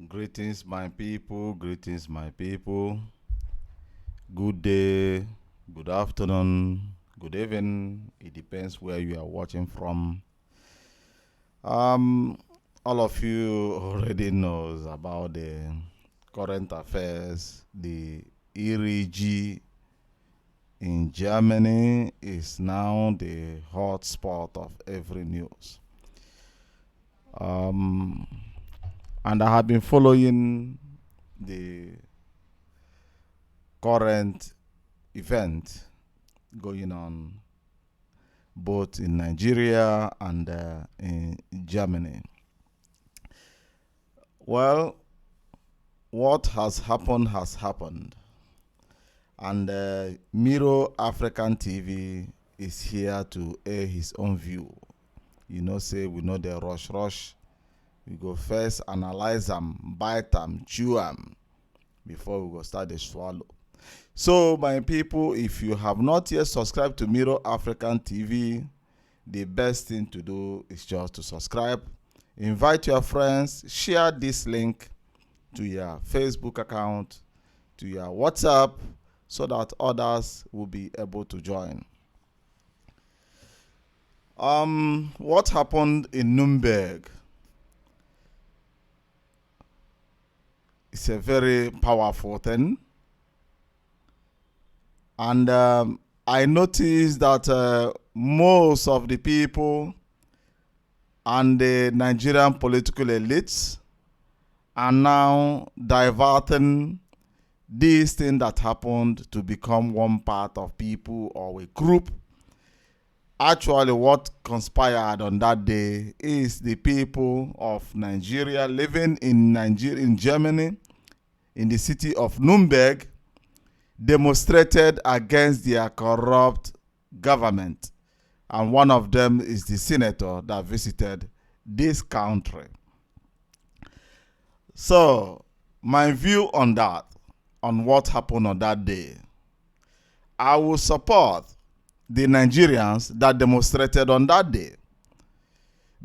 Greetings, my people. Greetings, my people. Good day, good afternoon, good evening. It depends where you are watching from. All of you already knows about the current affairs. The ERG in Germany is now the hot spot of every news. And I have been following the current event going on both in Nigeria and in Germany. Well, what has happened has happened. And Miro African TV is here to air his own view. You know, say we know the rush. We go first analyze them, bite them, chew them before we go start the swallow. So, my people, if you have not yet subscribed to Miro African TV, the best thing to do is just to subscribe. Invite your friends, share this link to your Facebook account, to your WhatsApp, so that others will be able to join. What happened in Nuremberg? It's a very powerful thing. And I noticed that most of the people and the Nigerian political elites are now diverting this thing that happened to become one part of people or a group. Actually, what conspired on that day is the people of Nigeria living in Germany, in the city of Nuremberg, demonstrated against their corrupt government. And one of them is the senator that visited this country. So, my view on that, on what happened on that day, I will support the Nigerians that demonstrated on that day,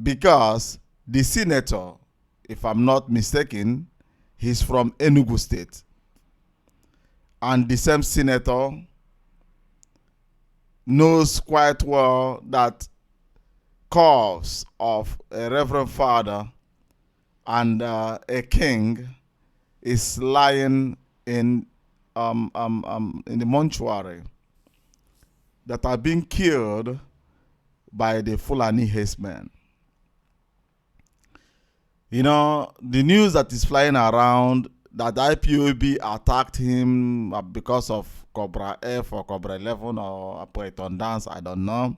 because the senator, if I'm not mistaken, he's from Enugu State. And the same senator knows quite well that corpse of a reverend father and a king is lying in the mortuary that are being killed by the Fulani herdsmen. You know, the news that is flying around that IPOB attacked him because of Cobra F or Cobra 11 or Python Dance, I don't know.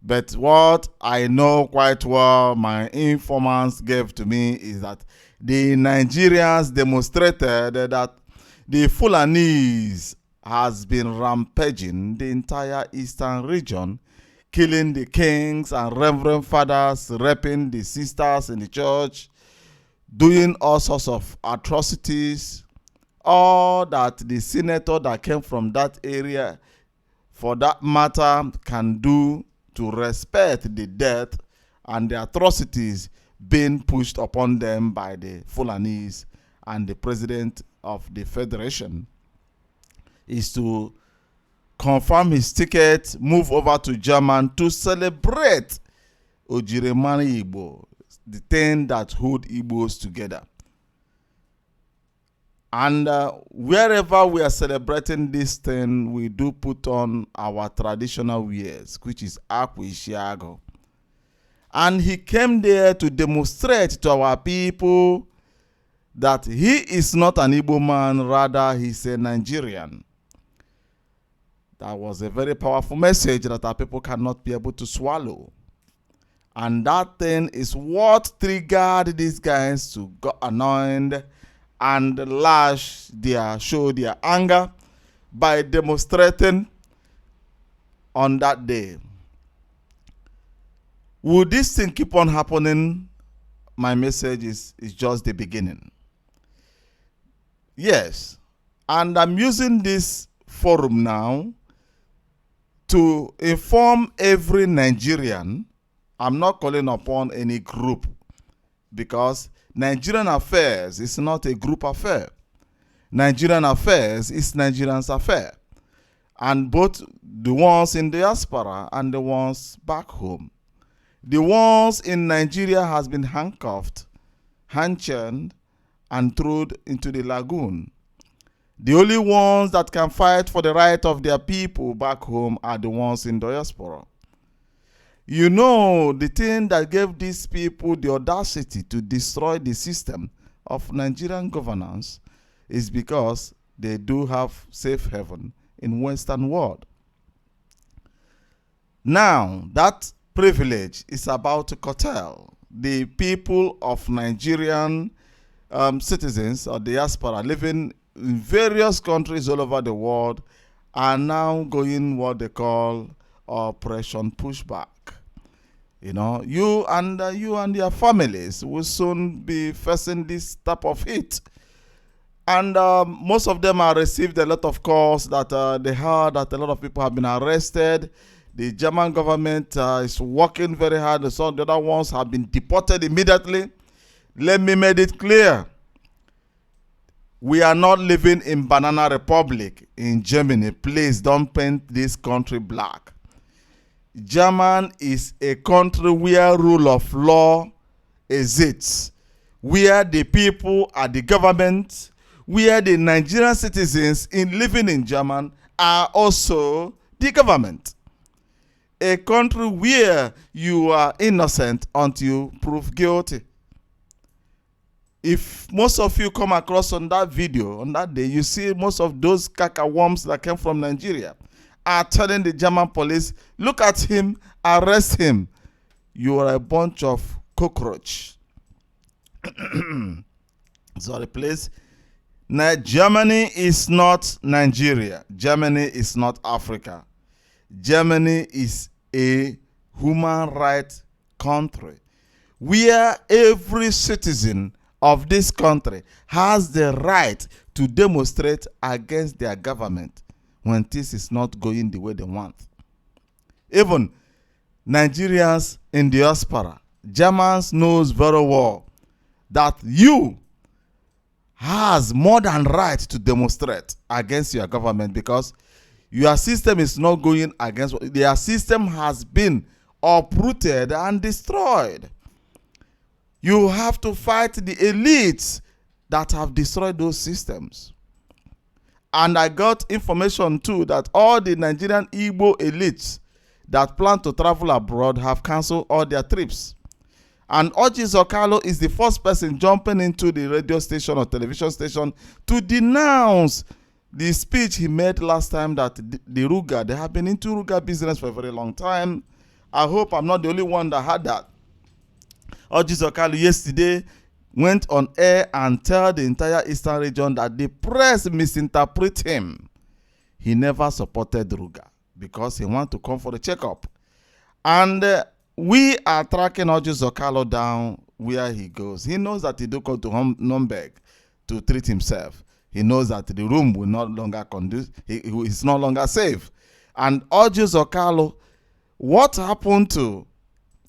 But what I know quite well, my informants gave to me, is that the Nigerians demonstrated that the Fulanese has been rampaging the entire eastern region, killing the kings and reverend fathers, raping the sisters in the church, doing all sorts of atrocities. All that the senator that came from that area, for that matter, can do to respect the death and the atrocities being pushed upon them by the Fulanese and the president of the federation, is to confirm his ticket, move over to Germany to celebrate Ojirimani Igbo, the thing that hold Igbos together. And wherever we are celebrating this thing, we do put on our traditional wears, which is Akwa Isiago. And he came there to demonstrate to our people that he is not an Igbo man, rather he's a Nigerian. That was a very powerful message that our people cannot be able to swallow. And that thing is what triggered these guys to get annoyed and show their anger by demonstrating on that day. Will this thing keep on happening? My message is just the beginning. Yes, and I'm using this forum now to inform every Nigerian. I'm not calling upon any group, because Nigerian affairs is not a group affair. Nigerian affairs is Nigerians' affair. And both the ones in the diaspora and the ones back home. The ones in Nigeria has been handcuffed, hand-chained, and thrown into the lagoon. The only ones that can fight for the right of their people back home are the ones in the diaspora. You know, the thing that gave these people the audacity to destroy the system of Nigerian governance is because they do have safe haven in Western world. Now, that privilege is about to curtail. The people of Nigerian citizens or diaspora living in various countries all over the world are now going what they call Operation Pushback. You know, you and your families will soon be facing this type of hit. And most of them have received a lot of calls that they heard that a lot of people have been arrested. The German government is working very hard. Some of the other ones have been deported immediately. Let me make it clear. We are not living in Banana Republic in Germany. Please don't paint this country black. Germany is a country where rule of law exists, where the people are the government, where the Nigerian citizens living in Germany are also the government. A country where you are innocent until you prove guilty. If most of you come across on that video, on that day, you see most of those cacaworms that came from Nigeria are telling the German police, look at him, arrest him. You are a bunch of cockroach. Sorry, please. Now, Germany is not Nigeria. Germany is not Africa. Germany is a human rights country where every citizen of this country has the right to demonstrate against their government when this is not going the way they want. Even Nigerians in the diaspora, Germans knows very well that you has more than right to demonstrate against your government, because your system is not going against, their system has been uprooted and destroyed. You have to fight the elites that have destroyed those systems. And I got information too that all the Nigerian Igbo elites that plan to travel abroad have cancelled all their trips. And Orji Zokalo is the first person jumping into the radio station or television station to denounce the speech he made last time that the Ruga, they have been into Ruga business for a very long time. I hope I'm not the only one that had that. Orji Zokalo yesterday went on air and tell the entire Eastern region that the press misinterpret him. He never supported Ruga because he wanted to come for the checkup. And we are tracking Orji Zokalo down where he goes. He knows that he do go to Nürnberg to treat himself. He knows that the room will not longer conduce. He is no longer safe. And Orji Zokalo, what happened to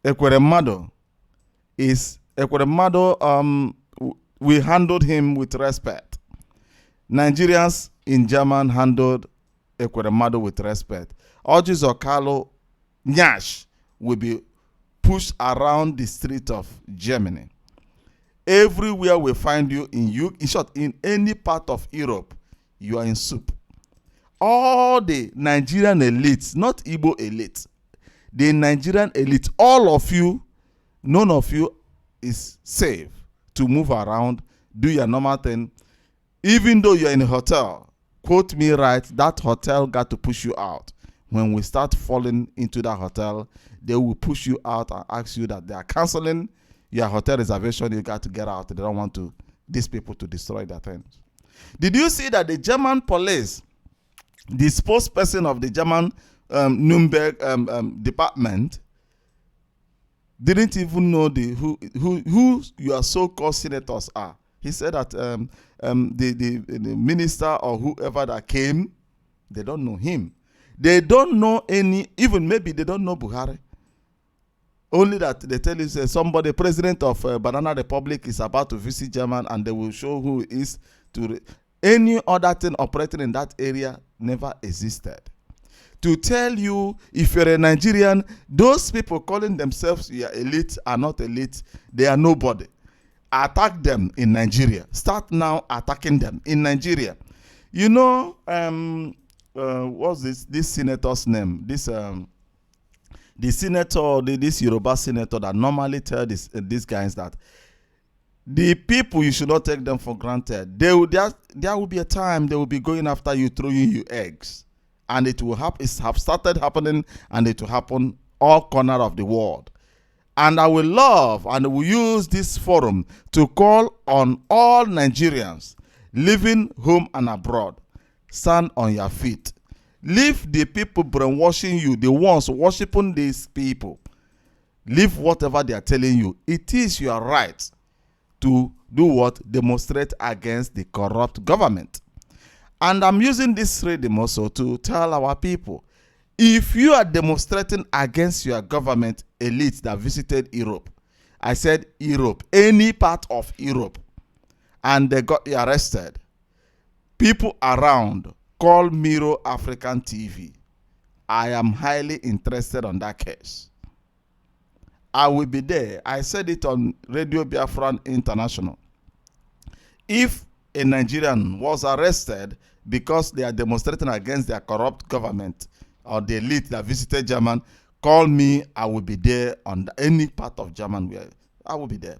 Ekweremadu is Ekweremadu, we handled him with respect. Nigerians in German handled Ekweremadu with respect. Orji Zokalo, Nyash, will be pushed around the street of Germany. Everywhere we find you in short, in any part of Europe, you are in soup. All the Nigerian elites, not Igbo elites, the Nigerian elite, all of you, none of you is safe to move around, do your normal thing. Even though you're in a hotel, quote me right, that hotel got to push you out. When we start falling into that hotel, they will push you out and ask you that they are canceling your hotel reservation. You got to get out. They don't want these people to destroy their things. Did you see that the German police, the spokesperson of the German Nürnberg department, didn't even know who your so-called senators are? He said that the minister or whoever that came, they don't know him. They don't know any, even maybe they don't know Buhari. Only that they tell you somebody, president of Banana Republic is about to visit Germany, and they will show who he is. Any other thing operating in that area never existed. To tell you, if you're a Nigerian, those people calling themselves your elite are not elite. They are nobody. Attack them in Nigeria. Start now attacking them in Nigeria. You know, what's this senator's name? The senator, this Yoruba senator that normally tell these guys that the people, you should not take them for granted. There will be a time they will be going after you, throwing you eggs. And it will have started happening, and it will happen all corner of the world. And I will love and will use this forum to call on all Nigerians living home and abroad. Stand on your feet. Leave the people brainwashing you, the ones worshiping these people. Leave whatever they are telling you. It is your right to do what? Demonstrate against the corrupt government. And I'm using this freedom also to tell our people, if you are demonstrating against your government elites that visited Europe, I said Europe, any part of Europe, and they got arrested, people around, call Miro African TV. I am highly interested on that case. I will be there. I said it on Radio Biafran International. If a Nigerian was arrested because they are demonstrating against their corrupt government or the elite that visited Germany, call me. I will be there on any part of Germany where I will be there.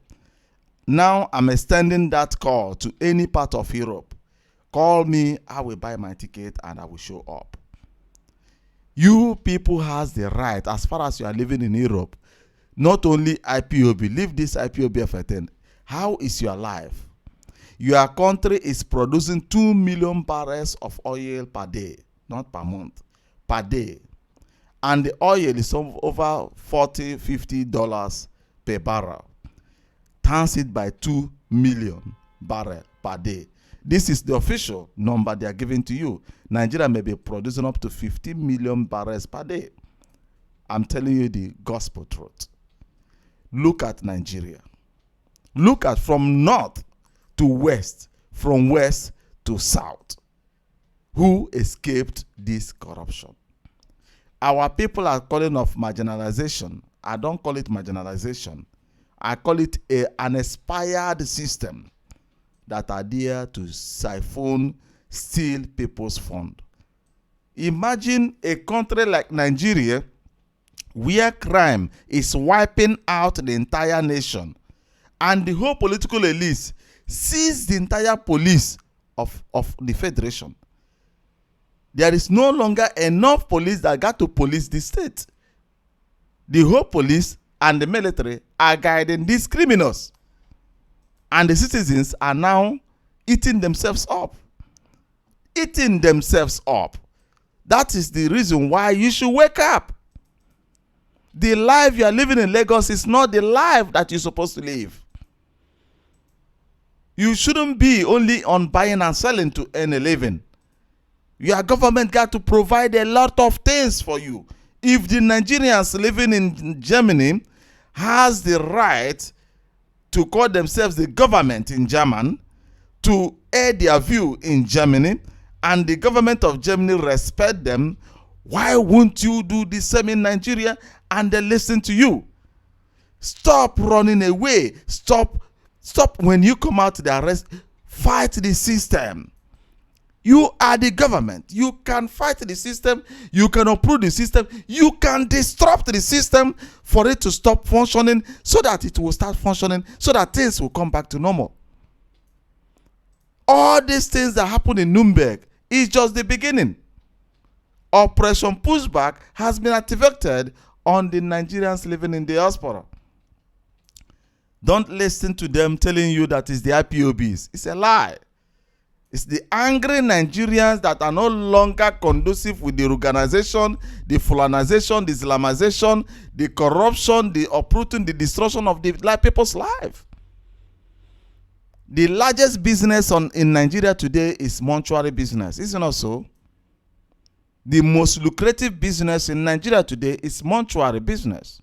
Now I'm extending that call to any part of Europe. Call me, I will buy my ticket and I will show up. You people has the right, as far as you are living in Europe, not only IPOB, leave this IPOB for 10. How is your life? Your country is producing 2 million barrels of oil per day, not per month, per day. And the oil is over $40, $50 per barrel. Times it by 2 million barrels per day. This is the official number they are giving to you. Nigeria may be producing up to 50 million barrels per day. I'm telling you the gospel truth. Look at Nigeria. Look at from north to west, from west to south. Who escaped this corruption? Our people are calling of marginalization. I don't call it marginalization. I call it an expired system that are there to siphon, steal people's fund. Imagine a country like Nigeria where crime is wiping out the entire nation, and the whole political elite sees the entire police of the federation. There is no longer enough police that got to police the state. The whole police and the military are guiding these criminals, and the citizens are now eating themselves up. Eating themselves up. That is the reason why you should wake up. The life you are living in Lagos is not the life that you're supposed to live. You shouldn't be only on buying and selling to earn a living. Your government got to provide a lot of things for you. If the Nigerians living in Germany has the right to call themselves the government in German, to air their view in Germany, and the government of Germany respect them, why won't you do the same in Nigeria and they listen to you? Stop running away. Stop when you come out to the arrest. Fight the system. You are the government. You can fight the system. You can uproot the system. You can disrupt the system for it to stop functioning, so that it will start functioning, so that things will come back to normal. All these things that happened in Nuremberg is just the beginning. Operation Pushback has been activated on the Nigerians living in the diaspora. Don't listen to them telling you that it's the IPOBs. It's a lie. It's the angry Nigerians that are no longer conducive with the organization, the Fulanization, the Islamization, the corruption, the uprooting, the destruction of the people's life. The largest business in Nigeria today is mortuary business. Isn't it so? The most lucrative business in Nigeria today is mortuary business.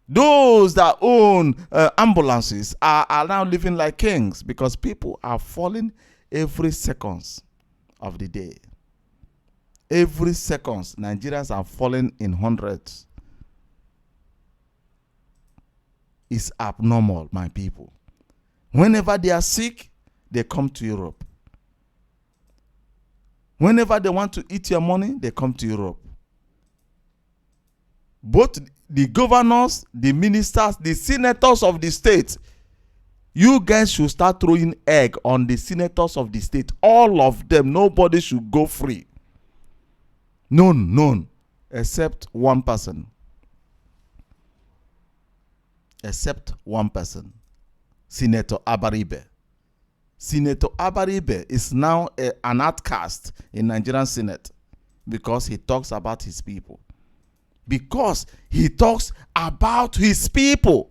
Those that own ambulances are now living like kings, because people are falling every seconds of the day. Every seconds, Nigerians are falling in hundreds. It's abnormal, my people. Whenever they are sick, they come to Europe. Whenever they want to eat your money, they come to Europe. Both the governors, the ministers, the senators of the state, you guys should start throwing egg on the senators of the state. All of them, nobody should go free. None, except one person. Except one person. Senator Abaribe. Senator Abaribe is now an outcast in Nigerian Senate because he talks about his people. Because he talks about his people.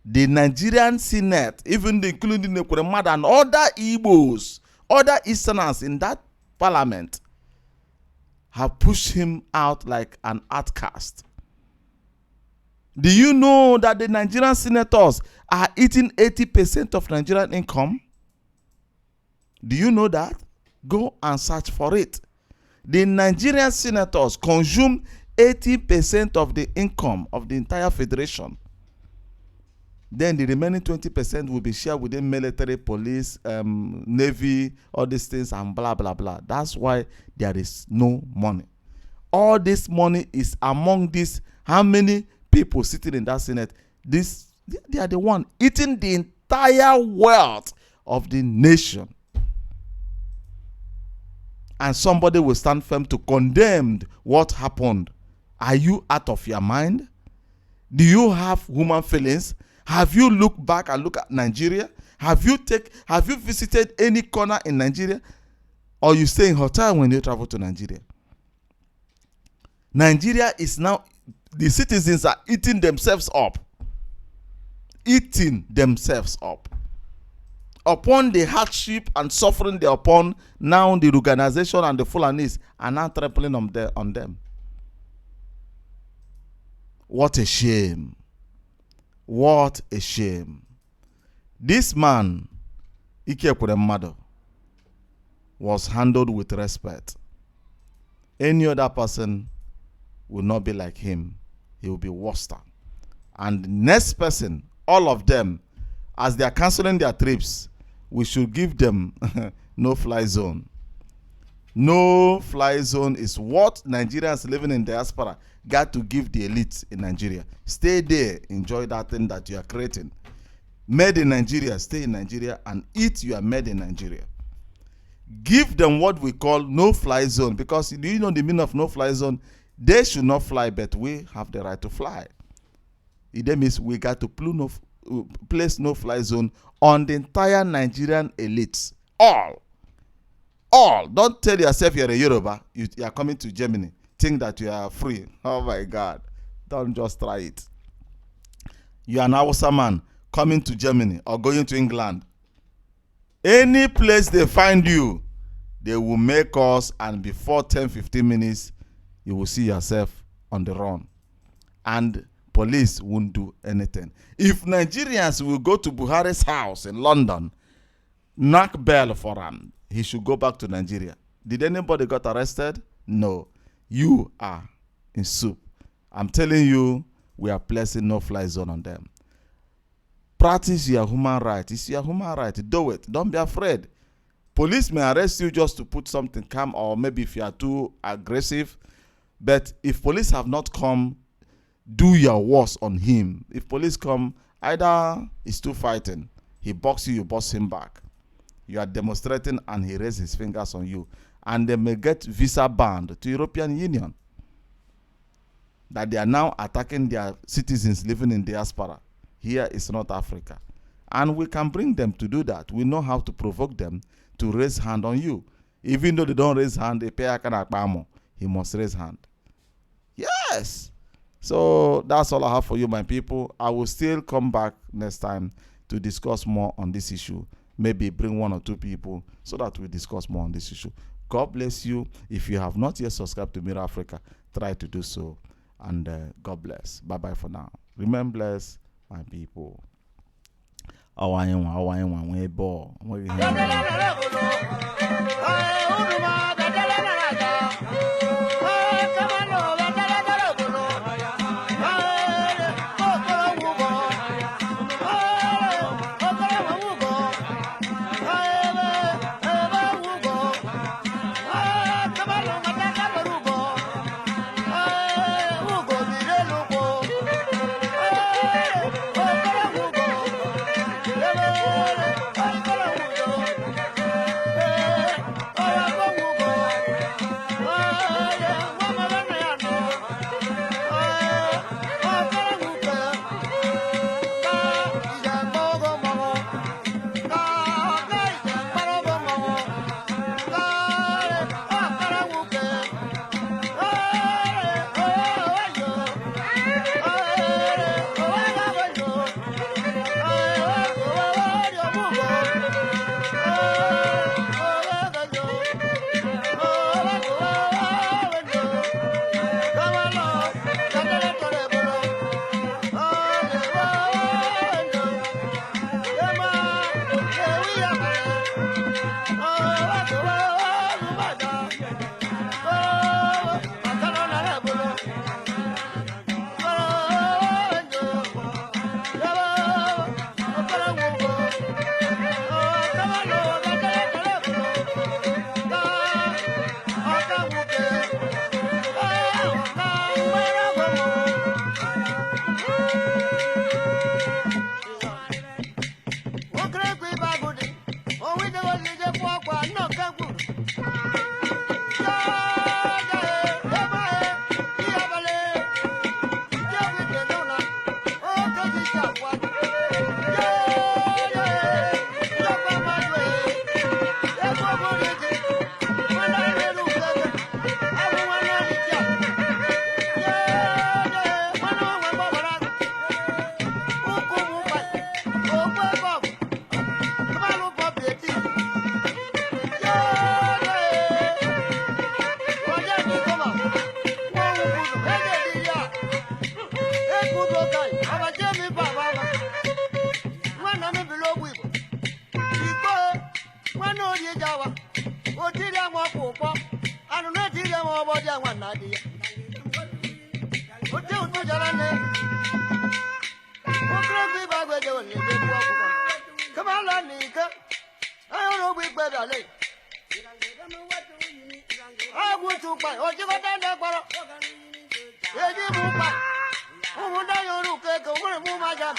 The Nigerian Senate, even including Ekweremadu and other Igbos, other Easterners in that parliament, have pushed him out like an outcast. Do you know that the Nigerian senators are eating 80% of Nigerian income? Do you know that? Go and search for it. The Nigerian senators consume 80% of the income of the entire federation. Then the remaining 20% will be shared within military, police, navy, all these things, and blah, blah, blah. That's why there is no money. All this money is among these, how many people sitting in that Senate? They are the one eating the entire wealth of the nation. And somebody will stand firm to condemn what happened. Are you out of your mind? Do you have human feelings? Have you looked back and looked at Nigeria? Have you visited any corner in Nigeria? Or you stay in hotel when you travel to Nigeria? Nigeria is now, the citizens are eating themselves up. Eating themselves up. Upon the hardship and suffering they are upon, now the organization and the Fulanis are now trampling on them. What a shame. What a shame. This man, Ike Ekweremadu, was handled with respect. Any other person will not be like him. He will be worse. And the next person, all of them, as they are canceling their trips, we should give them no-fly zone. No-fly zone is what Nigerians living in diaspora got to give the elite in Nigeria. Stay there, enjoy that thing that you are creating. Made in Nigeria, stay in Nigeria and eat your made in Nigeria. Give them what we call no-fly zone, because do you know the meaning of no-fly zone? They should not fly, but we have the right to fly. It means we got to place no-fly zone on the entire Nigerian elites. All. Don't tell yourself you're a Yoruba. You are coming to Germany. Think that you are free. Oh my God. Don't just try it. You are an Hausa man coming to Germany or going to England. Any place they find you, they will make us, and before 10-15 minutes, you will see yourself on the run. And police won't do anything. If Nigerians will go to Buhari's house in London, knock bell for him, he should go back to Nigeria. Did anybody got arrested? No. You are in soup. I'm telling you, we are placing no-fly zone on them. Practice your human right. It's your human right. Do it. Don't be afraid. Police may arrest you just to put something calm, or maybe if you are too aggressive. But if police have not come, do your worst on him. If police come, either he's too fighting, he boxes you, you box him back. You are demonstrating and he raises his fingers on you. And they may get visa banned to European Union. That they are now attacking their citizens living in diaspora. Here is not Africa. And we can bring them to do that. We know how to provoke them to raise hand on you. Even though they don't raise hand, he must raise hand. Yes. So that's all I have for you, my people. I will still come back next time to discuss more on this issue. Maybe bring 1 or 2 people so that we discuss more on this issue. God bless you. If you have not yet subscribed to Mirror Africa, try to do so. And God bless. Bye-bye for now. Remain blessed, my people. Come on, Nika. I don't know we better late. chupa ojigota ndakoro eji mupa umuda yoru ke ko mu maja